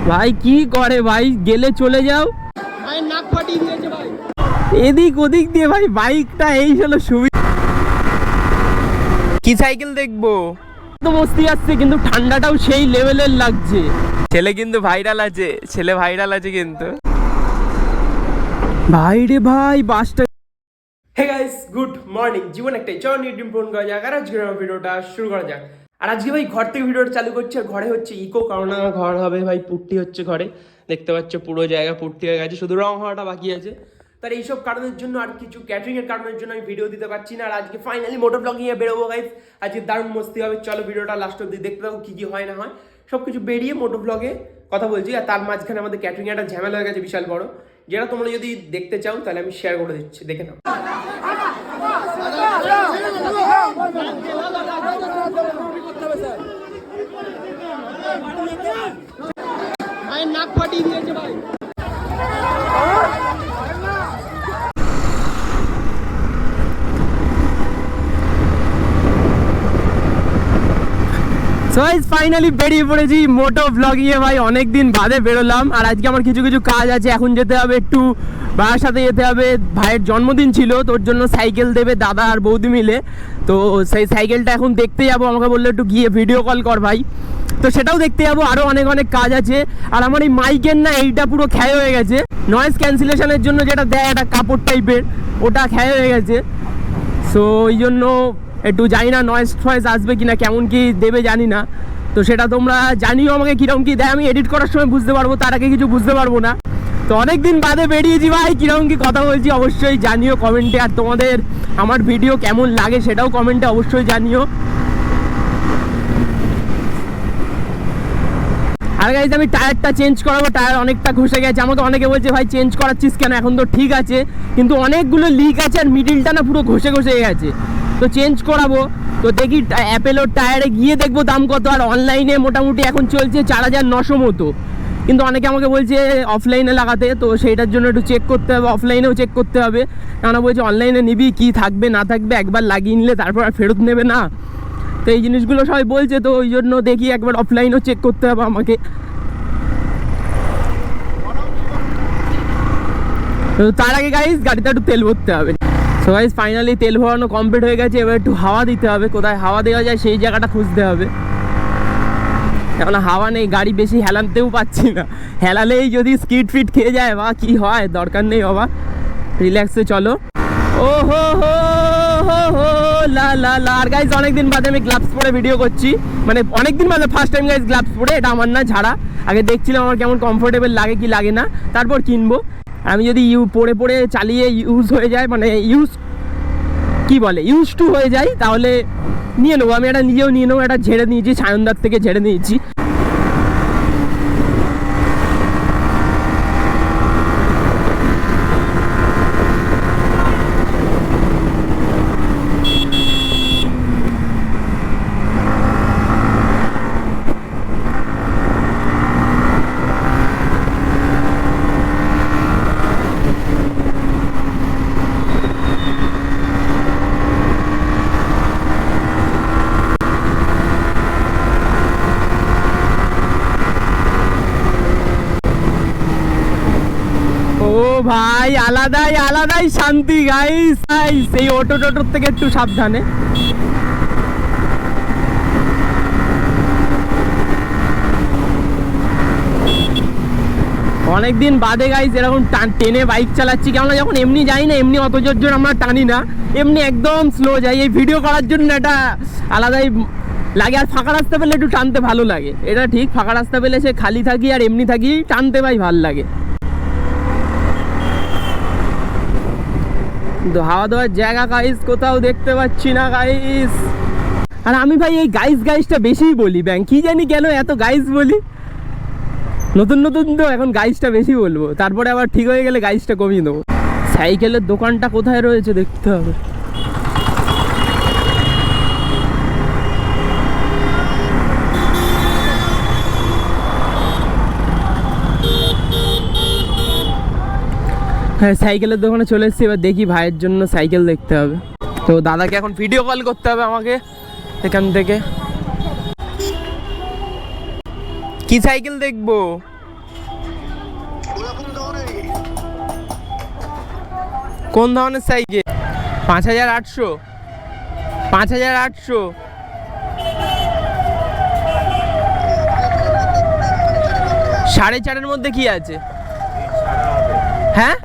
ভাই কি করে ভাই, গেলে চলে যাও ভাই, নাক ফাটিয়ে দিয়েছে ভাই এদিক ওদিক দিয়ে। ভাই বাইকটা এই হলো সুবিধা। কি সাইকেল দেখবো তো মস্তি আসছে, কিন্তু ঠান্ডাটাও সেই লেভেলের লাগছে। ছেলে কিন্তু ভাইরাল আছে, ছেলে ভাইরাল আছে কিন্তু। ভাই রে ভাই বাসটা। Hey guys, good morning. জীবন একটাই, চলো নিয়ে ড্রিম পূরণ করা যাক। আর আজকে ভিডিওটা শুরু করা যাক। আর আজকে ভাই ঘর থেকে ভিডিওটা চালু করছে। আর ঘরে হচ্ছে ইকো, কারণ আমার ঘর হবে ভাই পুট্টি হচ্ছে ঘরে। দেখতে পাচ্ছ পুরো জায়গা পুট্টি হয়ে গেছে, শুধু রং হওয়াটা বাকি আছে। তার এইসব কারণের জন্য আর কিছু ক্যাটারিং এর কারণের জন্য আমি ভিডিও দিতে পারছি না। আর আজকে ফাইনালি মোটো ব্লগিং এ বেরোবো গাইস। আজকে দারুণ মস্তি হবে, চলো ভিডিওটা লাস্ট অব্দি দেখতে থাকো, কি কি হয় না হয় সবকিছু বেরিয়ে মোটো ব্লগে কথা বলছি। আর তার মাঝখানে আমাদের ক্যাটারিং একটা ঝামেলা হয়ে গেছে বিশাল বড়, যেটা তোমরা যদি দেখতে চাও তাহলে আমি শেয়ার করে দিচ্ছি, দেখে নাও। নাক ফাটিয়ে দিয়েছে ভাই। ফাইনালি বেরিয়ে পড়েছি মোটো ব্লগিং এ ভাই। অনেকদিন বাদে বেরোলাম। আর আজকে আমার কিছু কিছু কাজ আছে, এখন যেতে হবে একটু ভাইয়ের সাথে যেতে হবে। ভাইয়ের জন্মদিন ছিল, তোর জন্য সাইকেল দেবে দাদা আর বৌদি মিলে। তো সেই সাইকেলটা এখন দেখতে যাবো। আমাকে বললো একটু গিয়ে ভিডিও কল কর ভাই, তো সেটাও দেখতে যাবো। আরও অনেক অনেক কাজ আছে। আর আমার এই মাইকের না এইটা পুরো ক্ষয় হয়ে গেছে, নয়েজ ক্যান্সেলেশনের জন্য যেটা দেয় একটা কাপড় টাইপের, ওটা ক্ষয় হয়ে গেছে। সো ওই জন্য একটু জানি না নয়েজ ফয়েজ আসবে কিনা, কেমন কি দেবে জানি না। তো সেটা তোমরা জানিও আমাকে কীরকম কী দেয়। আমি এডিট করার সময় বুঝতে পারবো, তার আগে কিছু বুঝতে পারবো না। তো অনেক দিন বাদে বেরিয়েছি ভাই, কীরকম কী কথা বলছি অবশ্যই জানিও কমেন্টে। আর তোমাদের আমার ভিডিও কেমন লাগে সেটাও কমেন্টে অবশ্যই জানিও। আর গাইজ আমি টায়ারটা চেঞ্জ করাবো, টায়ার অনেকটা ঘষে গেছে। আমাকে অনেকে বলছে ভাই চেঞ্জ করাচ্ছিস কেন, এখন তো ঠিক আছে, কিন্তু অনেকগুলো লিক আছে আর মিডিলটা না পুরো ঘষে ঘষে গেছে। তো চেঞ্জ করাবো। তো দেখি অ্যাপেলোর টায়ারে গিয়ে দেখবো দাম কত। আর অনলাইনে মোটামুটি এখন চলছে 4900 মতো, কিন্তু অনেকে আমাকে বলছে অফলাইনে লাগাতে। তো সেইটার জন্য একটু চেক করতে হবে, অফলাইনেও চেক করতে হবে। কেননা বলছে অনলাইনে নিবি কি থাকবে না থাকবে, একবার লাগিয়ে নিলে তারপর আর ফেরত নেবে না। তো এই জিনিসগুলো সবাই বলছে, তো ওই জন্য দেখি একবার অফলাইনেও চেক করতে হবে আমাকে। তো তার আগে গাইজ গাড়িতে একটু তেল ভরতে হবে। সো গাইজ ফাইনালি তেল ভরানো কমপ্লিট হয়ে গেছে। এবার একটু হাওয়া দিতে হবে, কোথায় হাওয়া দেওয়া যায় সেই জায়গাটা খুঁজতে হবে। এখন হাওয়া নেই, গাড়ি বেশি হেলানতেও পাচ্ছি না। হেলালেই যদি স্কিড ফিট খেয়ে যায় বা কি হয়, দরকার নেই বাবা, রিল্যাক্সে চলো। ও হো হো হো হো লা লা লা। আর গাইজ অনেকদিন বাদে আমি গ্লাভস পরে ভিডিও করছি, মানে অনেকদিন বাদে ফার্স্ট টাইম গাইজ গ্লাভস পরে। এটা আমার না ঝাড়া, আগে দেখছিলাম আমার কেমন কমফোর্টেবল লাগে কি লাগে না, তারপর কিনবো। আমি যদি পরে পরে চালিয়ে ইউজ হয়ে যায়, মানে ইউজ টু হয়ে যায়, তাহলে নিয়ে নেবো। আমি এটা নিজেও নিয়ে নেবো, এটা ঝেড়ে নিয়েছি, সায়নদার থেকে ঝেড়ে নিয়েছি। ভাই আলাদাই শান্তি গাইস। এই অটো টোটোর থেকে একটু সাবধানে। অনেকদিন বাদে গাইস এরকম টেনে বাইক চালাচ্ছি। কেননা যখন এমনি যাই না, এমনি অত জোর আমরা টানি না, এমনি একদম স্লো যাই। এই ভিডিও করার জন্য এটা আলাদাই লাগে। আর ফাঁকা রাস্তা পেলে একটু টানতে ভালো লাগে, এটা ঠিক। ফাঁকা রাস্তা পেলে সে খালি থাকি আর এমনি থাকি, টানতে ভাই ভালো লাগে। কিন্তু হাওয়া দেওয়ার জায়গা গাইস কোথাও দেখতে পাচ্ছি না গাইস। আর আমি ভাই এই গাইসটা বেশিই বলি, কি জানি কেন এত গাইস বলি। নতুন তো এখন গাইসটা বেশি বলবো, তারপরে আবার ঠিক হয়ে গেলে গাইসটা কমিয়ে দেবো। সাইকেলের দোকানটা কোথায় রয়েছে দেখতে হবে। হ্যাঁ সাইকেলের দোকানে চলে এসেছি। এবার দেখি ভাইয়ের জন্য সাইকেল দেখতে হবে। তো দাদাকে এখন ভিডিও কল করতে হবে আমাকে এখান থেকে। কি সাইকেল দেখবো? কোন ধরনের সাইকেল? 5800, 5800। সাড়ে চারের মধ্যে কি আছে? হ্যাঁ,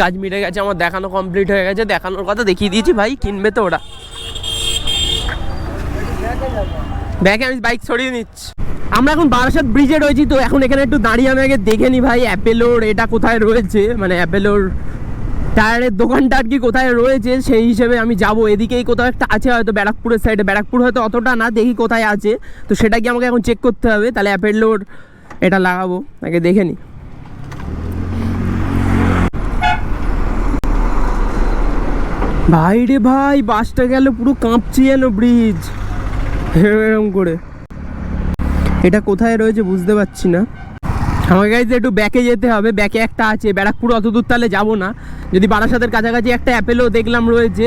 কাজ মিটে গেছে আমার, দেখানো কমপ্লিট হয়ে গেছে। দেখানোর কথা দেখিয়ে দিয়েছি ভাই, কিনবে তো ওরা। দেখে আমি বাইক সরিয়ে নিচ্ছি। আমরা এখন বারাসাত ব্রিজে রয়েছি, তো এখন এখানে একটু দাঁড়িয়ে আমি আগে দেখে নি ভাই অ্যাপেলোর এটা কোথায় রয়েছে, মানে অ্যাপেলোর টায়ারের দোকানটা আর কি কোথায় রয়েছে, সেই হিসেবে আমি যাব। এদিকেই কোথাও একটা আছে হয়তো, ব্যারাকপুরের সাইডে। ব্যারাকপুর হয়তো অতটা না, দেখি কোথায় আছে, তো সেটা কি আমাকে এখন চেক করতে হবে। তাহলে অ্যাপেলোর এটা লাগাবো, আগে দেখে নি। ভাই রে ভাই, বাসটা গেল পুরো কাঁপছি যেন ব্রিজ এরকম করে। এটা কোথায় রয়েছে বুঝতে পারছি না। আমাকে গাইজ একটু ব্যাকে যেতে হবে, ব্যাকে একটা আছে। ব্যারাকপুর অত দূর তাহলে যাবো না। যদি বারাসাতের কাছাকাছি একটা অ্যাপেলো দেখলাম রয়েছে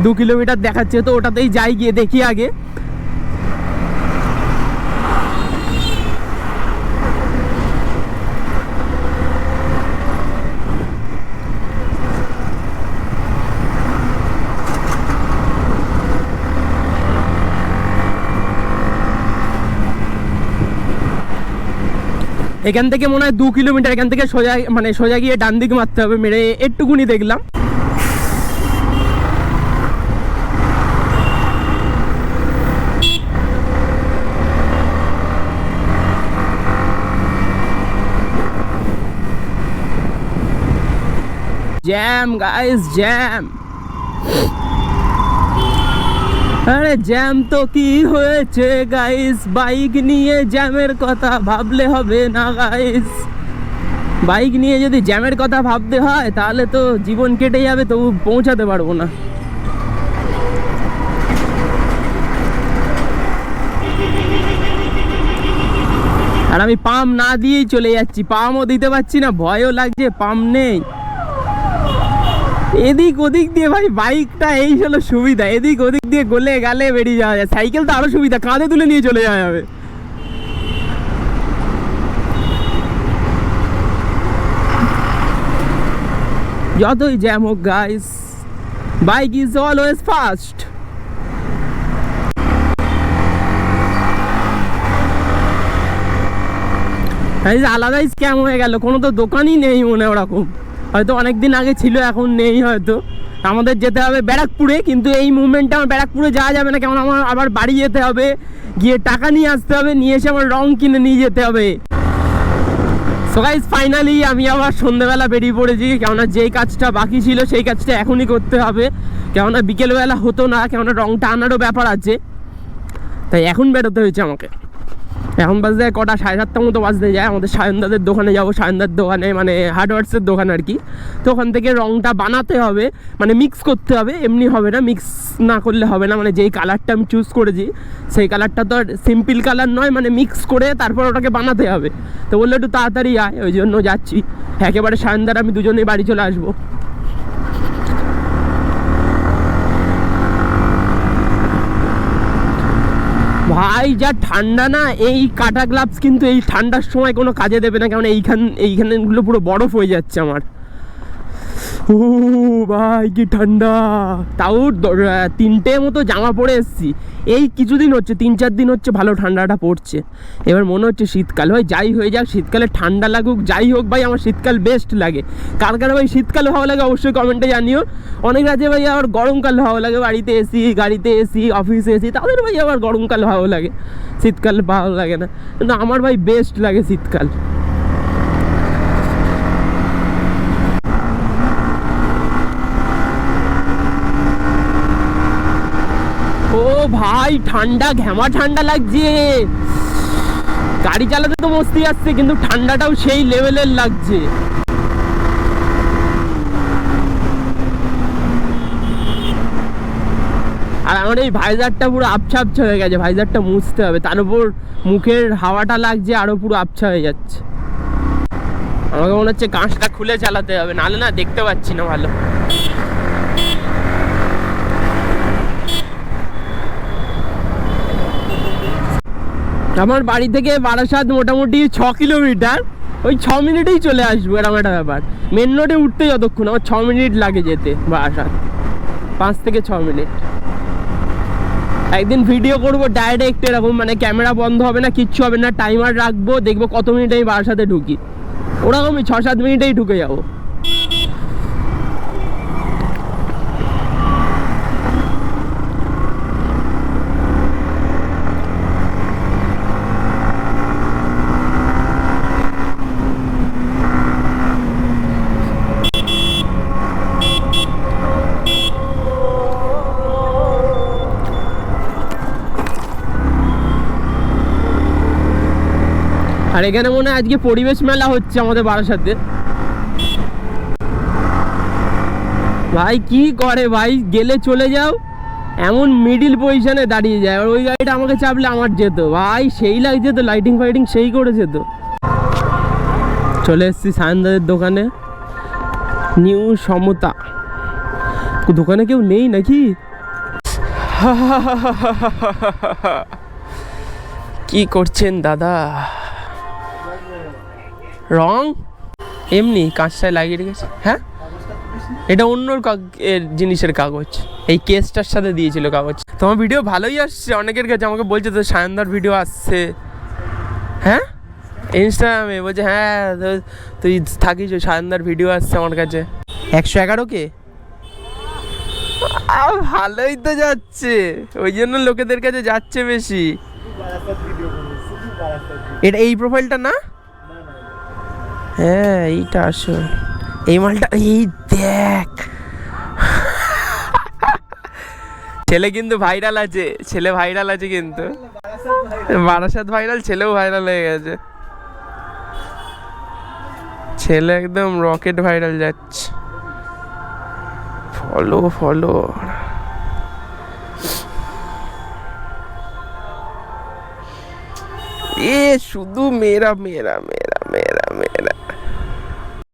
2 কিলোমিটার দেখাচ্ছে, তো ওটাতেই যাই, গিয়ে দেখি আগে। এখান থেকে মনে হয় 2 কিলোমিটার, এখান থেকে সোজা মানে সোজা গিয়ে ডান দিকে মারতে হবে। মেরে একটুকুনি দেখলাম। Jam guys, jam. আরে জ্যাম তো কি হয়েছে গাইস, বাইক নিয়ে জ্যামের কথা ভাবলে হবে না গাইস। বাইক নিয়ে যদি জ্যামের কথা ভাবতে হয় তাহলে তো জীবন কেটে যাবে, তবু পৌঁছাতে পারবো না। আর আমি পাম্প না দিয়েই চলে যাচ্ছি, পাম্পও দিতে পারছি না, ভয়ও লাগছে, পাম্প নেই। এদিক ওদিক দিয়ে ভাই বাইকটা এই হলো সুবিধা, এদিক ওদিক দিয়ে গলে গালে বেরিয়ে যাওয়া যায়। সাইকেল তো আরো সুবিধা, কাঁধে তুলে নিয়ে চলে যাওয়া যাবে। যতই জ্যাম হোক guys, bike is always fast. আলাদাই স্ক্যাম হয়ে গেল, কোনো তো দোকানই নেই মনে ওরকম। হয়তো অনেকদিন আগে ছিল, এখন নেই হয়তো। আমাদের যেতে হবে ব্যারাকপুরে, কিন্তু এই মুভমেন্টে আমার ব্যারাকপুরে যাওয়া যাবে না, কেমন আমার আবার বাড়ি যেতে হবে, গিয়ে টাকা নিয়ে আসতে হবে, নিয়ে এসে আমার রং কিনে নিয়ে যেতে হবে। সো গাইস ফাইনালি আমি আবার সন্ধ্যেবেলা বেরিয়ে পড়েছি, কেননা যেই কাজটা বাকি ছিল সেই কাজটা এখনই করতে হবে। কেননা বিকেলবেলা হতো না, কেননা রংটা আনারও ব্যাপার আছে, তাই এখন বেরোতে হয়েছে আমাকে। এখন বাজতে কটা, 7:30 মতো বাজতে যায়। আমাদের সায়নদাদের দোকানে যাবো, সায়নদার দোকানে মানে হার্ডওয়ার্সের দোকান আর কি। তো ওখান থেকে রংটা বানাতে হবে, মানে মিক্স করতে হবে, এমনি হবে না, মিক্স না করলে হবে না। মানে যেই কালারটা আমি চুজ করেছি সেই কালারটা তো আর সিম্পল কালার নয়, মানে মিক্স করে তারপর ওটাকে বানাতে হবে। তো বললো একটু তাড়াতাড়ি আয়, ওই জন্য যাচ্ছি। একেবারে সায়নদার আমি দুজনেই বাড়ি চলে আসবো। ভাই যা ঠান্ডা না, এই কাটা গ্লাভস কিন্তু এই ঠান্ডার সময় কোনো কাজে দেবে না, কারণ এইখানগুলো পুরো বরফ হয়ে যাচ্ছে আমার। ও ভাই কি ঠান্ডা! তাও 3টে মতো জামা পরে এসেছি। এই কিছুদিন হচ্ছে, 3-4 দিন হচ্ছে ভালো ঠান্ডাটা পড়ছে। এবার মনে হচ্ছে শীতকাল হয়, যাই হয়ে যাক, শীতকালে ঠান্ডা লাগুক যাই হোক ভাই, আমার শীতকাল বেস্ট লাগে। কার কার ভাই শীতকালে ভালো লাগে অবশ্যই কমেন্টে জানিও। অনেক রাজ্যে ভাই আবার গরমকাল ভালো লাগে, বাড়িতে এসি, গাড়িতে এসি, অফিসে এসি, তাদের ভাই আবার গরমকাল ভালো লাগে, শীতকাল ভালো লাগে না। কিন্তু আমার ভাই বেস্ট লাগে শীতকাল। ও ভাই ঠান্ডা, ঘ্যামা ঠান্ডা লাগছে। গাড়ি চালাতে তো মস্তি আসছে, কিন্তু ঠান্ডাটাও সেই লেভেলের লাগছে। আর আমার এই ভাইজারটা পুরো আবছা আবছা হয়ে গেছে, ভাইজারটা মুছতে হবে। তার উপর মুখের হাওয়াটা লাগছে, আরো পুরো আবছা হয়ে যাচ্ছে। আমাকে মনে হচ্ছে কাঁচটা খুলে চালাতে হবে, নাহলে না দেখতে পাচ্ছি না ভালো। আমার বাড়ি থেকে বারাসাত মোটামুটি 6 কিলোমিটার, ওই 6 মিনিটেই চলে আসবো, এরকম একটা ব্যাপার। মেন রোডে উঠতে যতক্ষণ, আমার 6 মিনিট লাগে যেতে বারাসাত, 5 থেকে 6 মিনিট। একদিন ভিডিও করবো ডাইরেক্ট এরকম, মানে ক্যামেরা বন্ধ হবে না, কিচ্ছু হবে না, টাইমার রাখবো, দেখবো কত মিনিট আমি বারাসাতে ঢুকি, ওরকমই 6-7 মিনিটেই ঢুকে যাবো। আর এখানে মনে হয় আজকে পরিবেশ মেলা হচ্ছে আমাদের বারাসাতে। ভাই কি করে ভাই, গেলে চলে যাও, এমন মিডিল পজিশনে দাঁড়িয়ে যায়, আর ওই গাড়িটা আমাকে চাপলে আমার যেত ভাই, সেই লাগছে তো, লাইটিং ফাইটিং সেই করেছে তো। চলে এসেছি সায়নদাদের দোকানে, নিউ সমতা। দোকানে কেউ নেই নাকি? কি করছেন দাদা? রং এমনি কাঁচটায় লাগিয়ে রেখেছে। হ্যাঁ, এটা অন্য জিনিসের কাগজ, এই কেসটার সাথে দিয়েছিল কাগজ। তোমার ভিডিও ভালোই আসছে অনেকের কাছে, আমাকে বলছে তো সায়নদার ভিডিও আসছে। হ্যাঁ, ইনস্টাগ্রামে বলছে, হ্যাঁ তুই থাকিস, সায়নদার ভিডিও আসছে আমার কাছে। 111 কে ভালোই তো যাচ্ছে, ওই জন্য লোকেদের কাছে যাচ্ছে বেশি। এটা এই প্রোফাইলটা না? হ্যাঁ এইটা আসো, এই মালটা, এই দেখ ছেলে কিন্তু ভাইরাল আছে, ছেলে ভাইরাল আছে কিন্তু, বারাসাত ভাইরাল, ছেলেও ভাইরাল হয়ে গেছে, ছেলে একদম রকেট ভাইরাল যাচ্ছে। ফলো ফলো, এ শুধু মেরা মেরা মেরা মেরা।